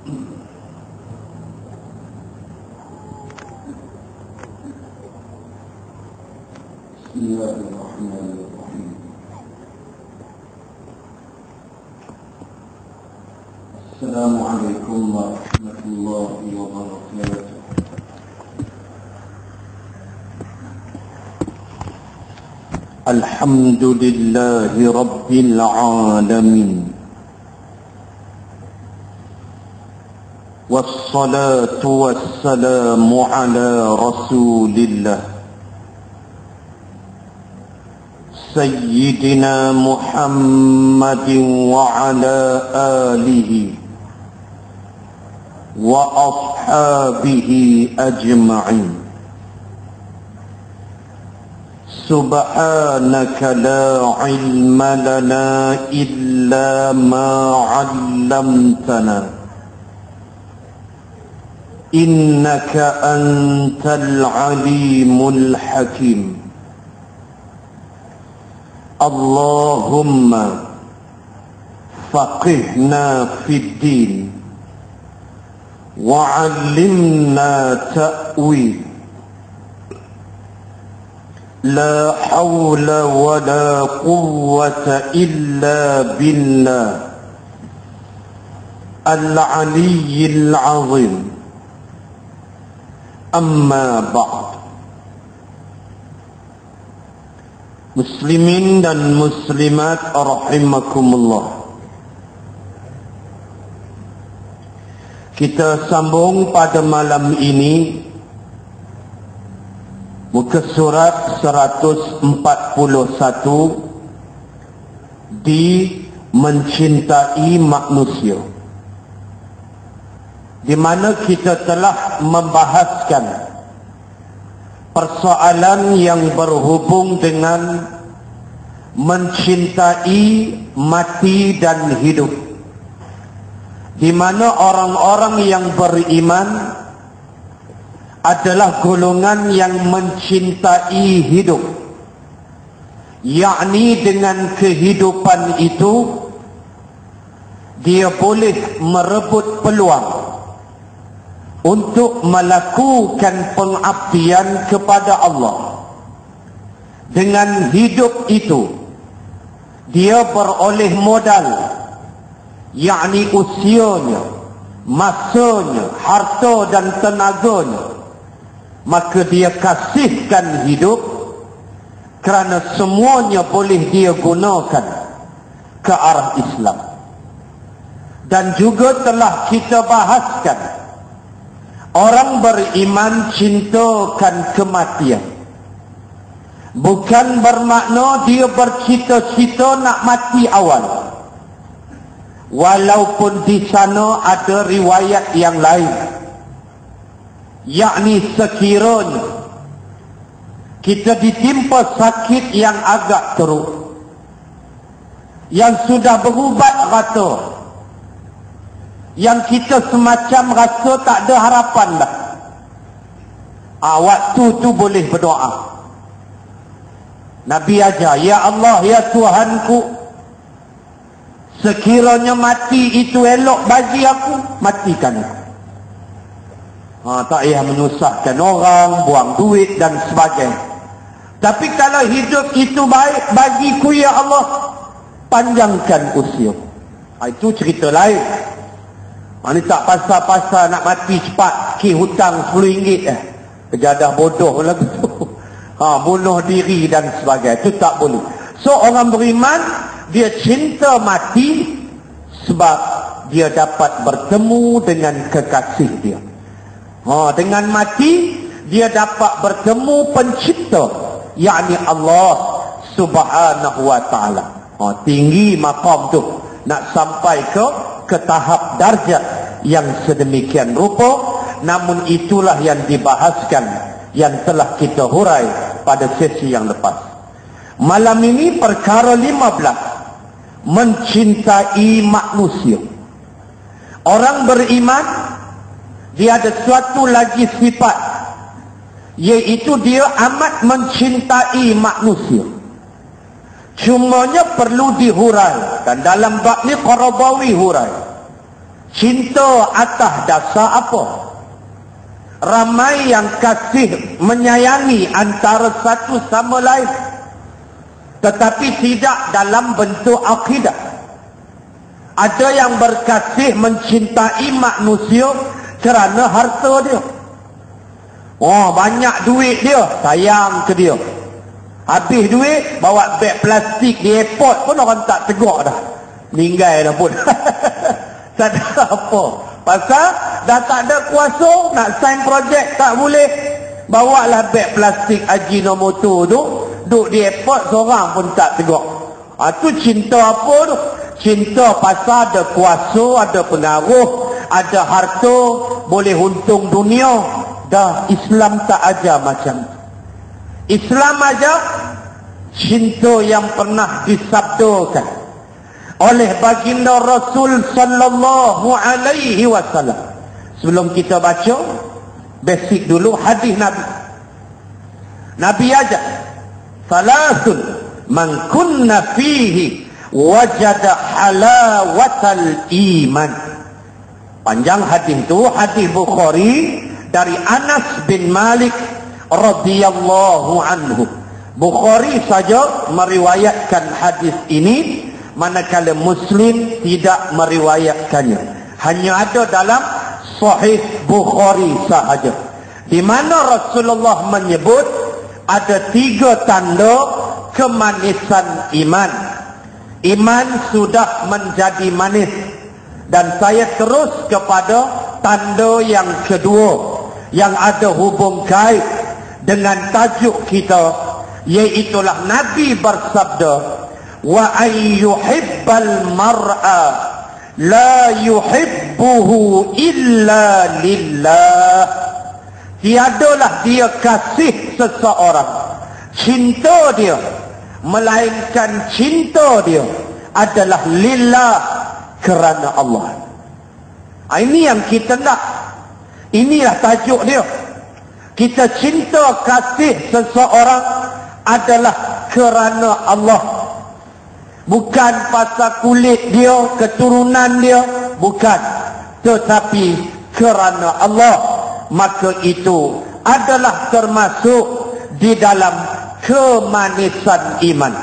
Bismillahirrahmanirrahim. Assalamualaikum warahmatullahi wabarakatuh. Alhamdulillahi rabbil alamin. Wassalatu wassalamu ala rasulillah Sayyidina Muhammadin wa ala alihi wa ashabihi ajma'in. Subhanaka la ilma lana illa ma 'allamtana innaka antal alimul hakim. Allahumma faqihna fid din wa 'allimna ta'wil. La hawla wa la quwwata illa billah al-'aliyyil 'azim. Amma ba'd. Muslimin dan muslimat rahimakumullah. Kita sambung pada malam ini muka surat 141 di mencintai manusia, di mana kita telah membahaskan persoalan yang berhubung dengan mencintai mati dan hidup, di mana orang-orang yang beriman adalah golongan yang mencintai hidup, yakni dengan kehidupan itu dia boleh merebut peluang untuk melakukan pengabdian kepada Allah. Dengan hidup itu dia beroleh modal, yakni usianya, masanya, harta dan tenaganya. Maka dia kasihkan hidup kerana semuanya boleh dia gunakan ke arah Islam. Dan juga telah kita bahaskan, orang beriman cintakan kematian. Bukan bermakna dia bercita-cita nak mati awal. Walaupun di sana ada riwayat yang lain, yakni sekiranya kita ditimpa sakit yang agak teruk, yang sudah berubat rata, yang kita semacam rasa tak ada harapan dah, waktu tu boleh berdoa. Nabi ajar, ya Allah, ya Tuhanku, sekiranya mati itu elok bagi aku, matikan aku. Tak payah menyusahkan orang, buang duit dan sebagainya. Tapi kalau hidup itu baik bagiku, ya Allah, panjangkan usia. Itu cerita lain. Ini tak pasal-pasal nak mati cepat, hutang RM10 kejadah bodoh lagu tu. Bunuh diri dan sebagainya, itu tak boleh. So orang beriman dia cinta mati sebab dia dapat bertemu dengan kekasih dia. Dengan mati dia dapat bertemu pencipta, yakni Allah Subhanahu wa taala. Tinggi maqam tu, nak sampai ke tahap darjat yang sedemikian rupa. Namun itulah yang dibahaskan, yang telah kita hurai pada sesi yang lepas. Malam ini perkara 15, mencintai manusia. Orang beriman dia ada suatu lagi sifat, iaitu dia amat mencintai manusia. Cumanya perlu dihurai, dan dalam bab ni Qarabawi hurai. Cinta atas dasar apa? Ramai yang kasih menyayangi antara satu sama lain, tetapi tidak dalam bentuk akidah. Ada yang berkasih mencintai manusia kerana harta dia. Oh, banyak duit dia, sayang ke dia. Habis duit, bawa beg plastik di airport pun orang tak tegak dah. Meninggal dah pun. Tak ada apa. Pasal dah tak ada kuasa nak sign projek, tak boleh. Bawalah beg plastik Ajinomoto tu, duduk di airport seorang pun tak tegak. Tu cinta apa tu? Cinta pasal ada kuasa, ada pengaruh, ada harta, boleh untung dunia. Dah, Islam tak ajar macam tu. Islam ajar cinta yang pernah disabdakan oleh baginda Rasul sallallahu alaihi wasallam. Sebelum kita baca, basic dulu hadis Nabi. Nabi ajar, salasun man kunna fihi wajada halawatal iman. Panjang hadis tu, hadis Bukhari dari Anas bin Malik radhiyallahu anhu. Bukhari saja meriwayatkan hadis ini, manakala Muslim tidak meriwayatkannya. Hanya ada dalam Sahih Bukhari sahaja, di mana Rasulullah menyebut ada 3 tanda kemanisan iman. Iman sudah menjadi manis. Dan saya terus kepada tanda yang kedua, yang ada hubung kait dengan tajuk kita, iaitulah Nabi bersabda, wa ayyuhibbal mar'a la yuhibbuhu illa lillah. Tiadalah dia kasih seseorang, cinta dia, melainkan cinta dia adalah lillah, kerana Allah. Ini yang kita nak. Inilah tajuk dia. Kita cinta kasih seseorang adalah kerana Allah. Bukan pasal kulit dia, keturunan dia, bukan. Tetapi kerana Allah. Maka itu adalah termasuk di dalam kemanisan iman.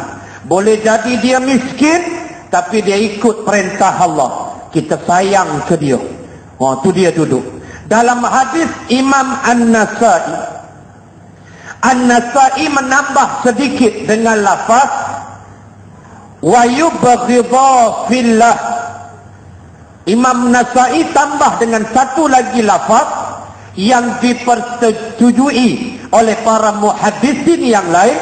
Boleh jadi dia miskin, tapi dia ikut perintah Allah. Kita sayang ke dia. Tu dia duduk. Dalam hadis Imam An-Nasai, An-Nasai menambah sedikit dengan lafaz wa yubghidha fillah. Imam Nasai tambah dengan satu lagi lafaz yang dipersetujui oleh para muhaddisin yang lain,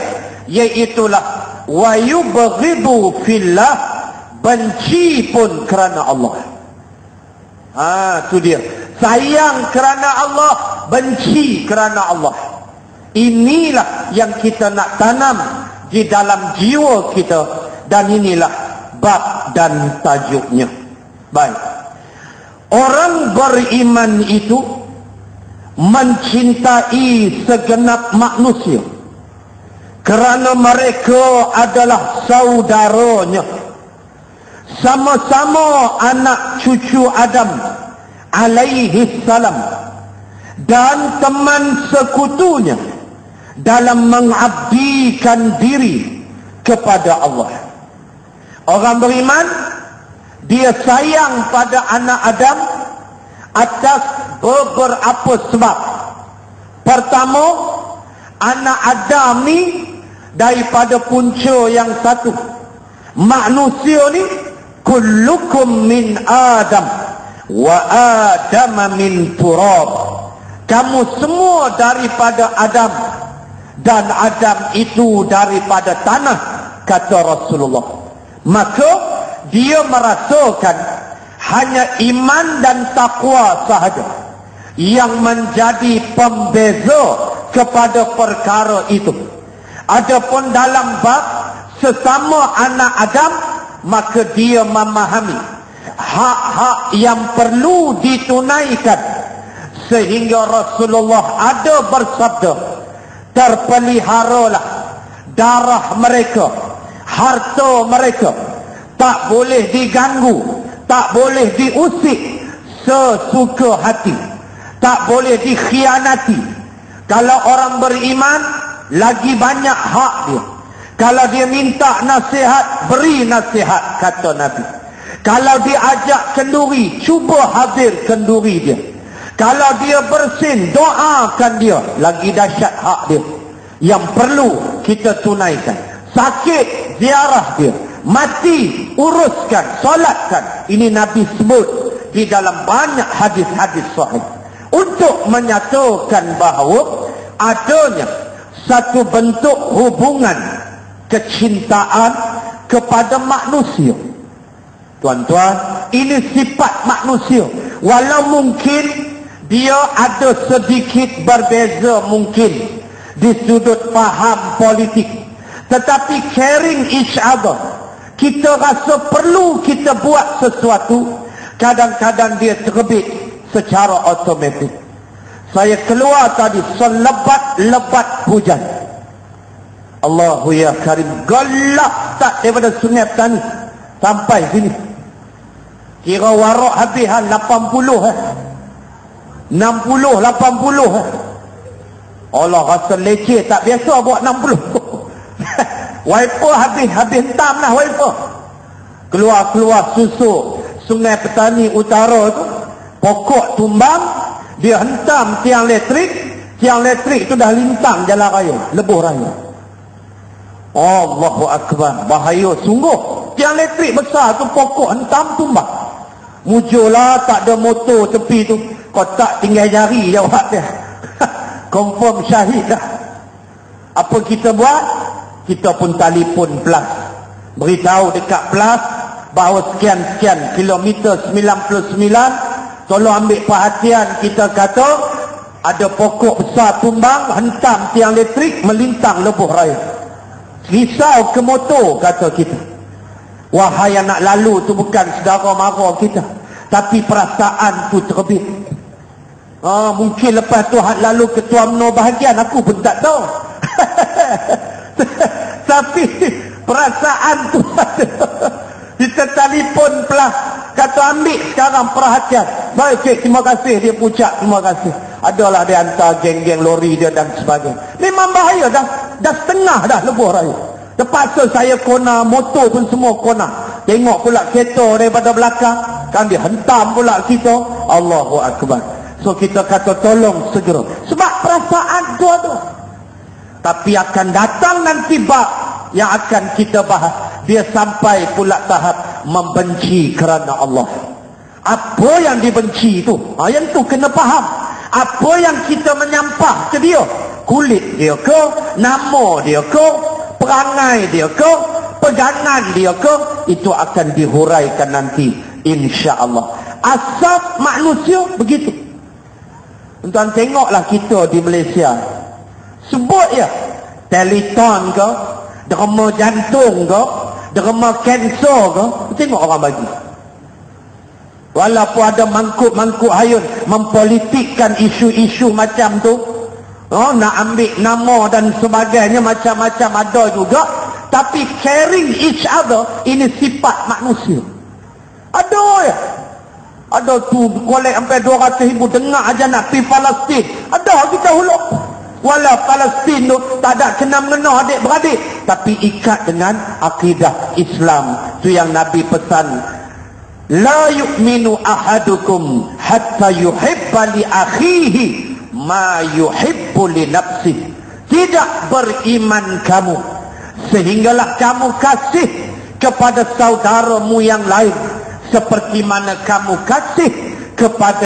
iaitulah wa yubghidhu fillah, benci pun kerana Allah. Itu dia. Sayang kerana Allah, benci kerana Allah. Inilah yang kita nak tanam di dalam jiwa kita, dan inilah bab dan tajuknya. Baik. Orang beriman itu mencintai segenap manusia kerana mereka adalah saudaranya, sama-sama anak cucu Adam alaihi salam, dan teman sekutunya dalam mengabdikan diri kepada Allah. Orang beriman, dia sayang pada anak Adam atas beberapa sebab. Pertama, anak Adam ni daripada punca yang satu. Manusia ni kullukum min Adam wa Adam min turab. Kamu semua daripada Adam, dan Adam itu daripada tanah, kata Rasulullah. Maka dia merasakan hanya iman dan takwa sahaja yang menjadi pembeza kepada perkara itu. Adapun dalam bab sesama anak Adam, maka dia memahami hak-hak yang perlu ditunaikan, sehingga Rasulullah ada bersabda, terpeliharalah darah mereka, harta mereka, tak boleh diganggu, tak boleh diusik, sesuka hati. Tak boleh dikhianati. Kalau orang beriman, lagi banyak hak dia. Kalau dia minta nasihat, beri nasihat, kata Nabi. Kalau dia ajak kenduri, cuba hadir kenduri dia. Kalau dia bersin, doakan dia. Lagi dahsyat hak dia yang perlu kita tunaikan. Sakit, ziarah dia. Mati, uruskan, solatkan. Ini Nabi sebut di dalam banyak hadis-hadis sahih. Untuk menyatakan bahawa adanya satu bentuk hubungan kecintaan kepada manusia. Tuan-tuan, ini sifat manusia. Walau mungkin dia ada sedikit berbeza mungkin di sudut faham politik, tetapi caring each other, kita rasa perlu kita buat sesuatu, kadang-kadang dia terbit secara automatik. Saya keluar tadi selebat-lebat hujan. Allahu ya Karim, galak tak daripada Sungai Petani sampai sini. Kira warak habisan 60 60, 80 Allah rasa leceh tak biasa buat 60. Wiper habis hentam lah wiper. Keluar susuk Sungai Petani Utara tu, pokok tumbang, dia hentam tiang elektrik tu dah lintang jalan raya, lebuh raya. Allahu Akbar, bahaya sungguh. Tiang elektrik besar tu, pokok hentam tumbang. Mujurlah tak ada motor tepi tu, kotak tinggal jari jawab dia. Confirm syahid dah. Apa kita buat? Kita pun telefon Plus, beritahu dekat Plus bahawa sekian-sekian kilometer 99, tolong ambil perhatian. Kita kata ada pokok besar tumbang, hentam tiang elektrik, melintang lebuh raya. Risau ke motor, kata kita. Wahai anak lalu tu bukan saudara mara kita, tapi perasaan tu terbit. Mungkin lepas Tuhan lalu ketua UMNO bahagian, aku pun tak tahu. Tapi perasaan tu kita telefon Plus, kata ambil sekarang perhatian. Baik cik, terima kasih. Dia pucak terima kasih. Adalah dia hantar geng-geng lori dia dan sebagainya. Memang bahaya dah setengah dah lebuh raya. Terpaksa saya kona, motor pun semua kona. Tengok pula kereta daripada belakang, kan dia hentam pula kita. Allahu Akbar. So kita kata tolong segera, sebab perasaan tu ada. Tapi akan datang nanti bab yang akan kita bahas. Dia sampai pula tahap membenci kerana Allah. Apa yang dibenci tu, yang tu kena faham. Apa yang kita menyampah ke dia, kulit dia ke, nama dia ke, perangai dia ke, pegangan dia ke, itu akan dihuraikan nanti insya-Allah. Asas manusia begitu. Tuan tengoklah kita di Malaysia, sebut ya, teleton ke, derma jantung ke, derma kanser ke, tengok orang bagi. Walaupun ada mangkuk-mangkuk hayun mempolitikkan isu-isu macam tu, nak ambil nama dan sebagainya, macam-macam ada juga. Tapi caring each other, ini sifat manusia. Ada ya, ada tu kolek sampai 200,000 dengar aja nak pergi Palestin. Ada kita huluk. Walau Palestin tu tak ada kena mengena adik-beradik, tapi ikat dengan akidah Islam. Tu yang Nabi pesan, la yu'minu ahadukum hatta yuhibba li akhihi ma yuhibbu li nafsihi. Tidak beriman kamu sehinggalah kamu kasih kepada saudaramu yang lain seperti mana kamu kasih kepada